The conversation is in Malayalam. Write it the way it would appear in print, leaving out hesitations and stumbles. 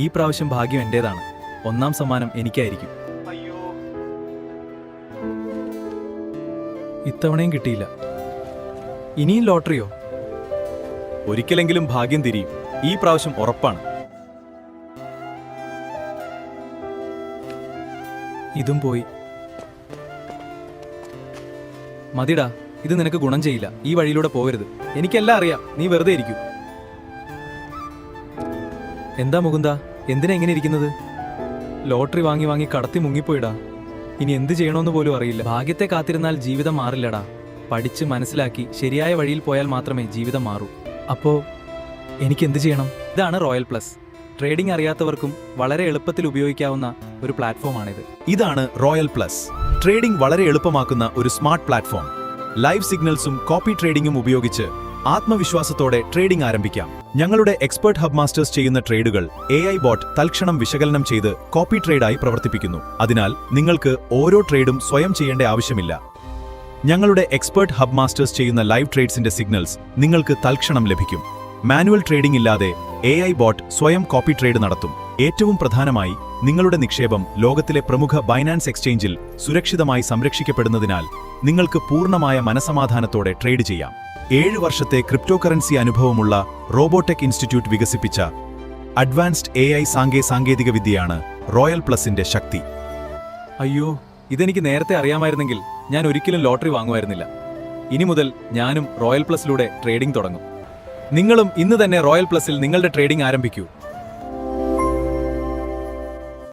ഈ പ്രാവശ്യം ഭാഗ്യം എന്റേതാണ്. ഒന്നാം സമ്മാനം എനിക്കായിരിക്കും. ഇത്തവണയും കിട്ടിയില്ല. ഇനിയും ലോട്ടറിയോ? ഒരിക്കലെങ്കിലും ഭാഗ്യം തിരിയും. ഈ പ്രാവശ്യം ഉറപ്പാണ്. ഇതും പോയി. മതിടാ, ഇത് നിനക്ക് ഗുണം ചെയ്യില്ല. ഈ വഴിയിലൂടെ പോകരുത്. എനിക്കെല്ലാം അറിയാം. നീ വെറുതെ ഇരിക്കൂ. എന്താ മുകുന്ദ, എന്തിനാ എങ്ങനെ ഇരിക്കുന്നത്? ലോട്ടറി വാങ്ങി വാങ്ങി കടത്തി മുങ്ങിപ്പോയിടാ. ഇനി എന്ത് ചെയ്യണമെന്ന് പോലും അറിയില്ല. ഭാഗ്യത്തെ കാത്തിരുന്നാൽ ജീവിതം മാറില്ലടാ. പഠിച്ച് മനസ്സിലാക്കി ശരിയായ വഴിയിൽ പോയാൽ മാത്രമേ ജീവിതം മാറൂ. അപ്പോ എനിക്ക് എന്ത് ചെയ്യണം? ഇതാണ് റോയൽ പ്ലസ്. ട്രേഡിംഗ് അറിയാത്തവർക്കും വളരെ എളുപ്പത്തിൽ ഉപയോഗിക്കാവുന്ന ഒരു പ്ലാറ്റ്ഫോമാണിത്. ഇതാണ് റോയൽ പ്ലസ്. ട്രേഡിംഗ് വളരെ എളുപ്പമാക്കുന്ന ഒരു സ്മാർട്ട് പ്ലാറ്റ്ഫോം. ലൈവ് സിഗ്നൽസും കോപ്പി ട്രേഡിംഗും ഉപയോഗിച്ച് ആത്മവിശ്വാസത്തോടെ ട്രേഡിംഗ് ആരംഭിക്കാം. ഞങ്ങളുടെ എക്സ്പേർട്ട് ഹബ് മാസ്റ്റേഴ്സ് ചെയ്യുന്ന ട്രേഡുകൾ AI ബോട്ട് തൽക്ഷണം വിശകലനം ചെയ്ത് കോപ്പി ട്രേഡായി പ്രവർത്തിപ്പിക്കുന്നു. അതിനാൽ നിങ്ങൾക്ക് ഓരോ ട്രേഡും സ്വയം ചെയ്യേണ്ട ആവശ്യമില്ല. ഞങ്ങളുടെ എക്സ്പേർട്ട് ഹബ് മാസ്റ്റേഴ്സ് ചെയ്യുന്ന ലൈവ് ട്രേഡ്സിന്റെ സിഗ്നൽസ് നിങ്ങൾക്ക് തൽക്ഷണം ലഭിക്കും. മാനുവൽ ട്രേഡിംഗ് ഇല്ലാതെ AI ബോട്ട് സ്വയം കോപ്പി ട്രേഡ് നടത്തും. ഏറ്റവും പ്രധാനമായി, നിങ്ങളുടെ നിക്ഷേപം ലോകത്തിലെ പ്രമുഖ ബൈനാൻസ് എക്സ്ചേഞ്ചിൽ സുരക്ഷിതമായി സംരക്ഷിക്കപ്പെടുന്നതിനാൽ നിങ്ങൾക്ക് പൂർണ്ണമായ മനസമാധാനത്തോടെ ട്രേഡ് ചെയ്യാം. 7 വർഷത്തെ ക്രിപ്റ്റോകറൻസി അനുഭവമുള്ള റോബോടെക് ഇൻസ്റ്റിറ്റ്യൂട്ട് വികസിപ്പിച്ച അഡ്വാൻസ്ഡ് AI സാങ്കേതികവിദ്യയാണ് റോയൽ പ്ലസിന്റെ ശക്തി. അയ്യോ, ഇതെനിക്ക് നേരത്തെ അറിയാമായിരുന്നെങ്കിൽ ഞാൻ ഒരിക്കലും ലോട്ടറി വാങ്ങുമായിരുന്നില്ല. ഇനി മുതൽ ഞാനും റോയൽ പ്ലസിലൂടെ ട്രേഡിംഗ് തുടങ്ങും. നിങ്ങളും ഇന്ന് തന്നെ റോയൽ പ്ലസിൽ നിങ്ങളുടെ ട്രേഡിംഗ് ആരംഭിക്കൂ.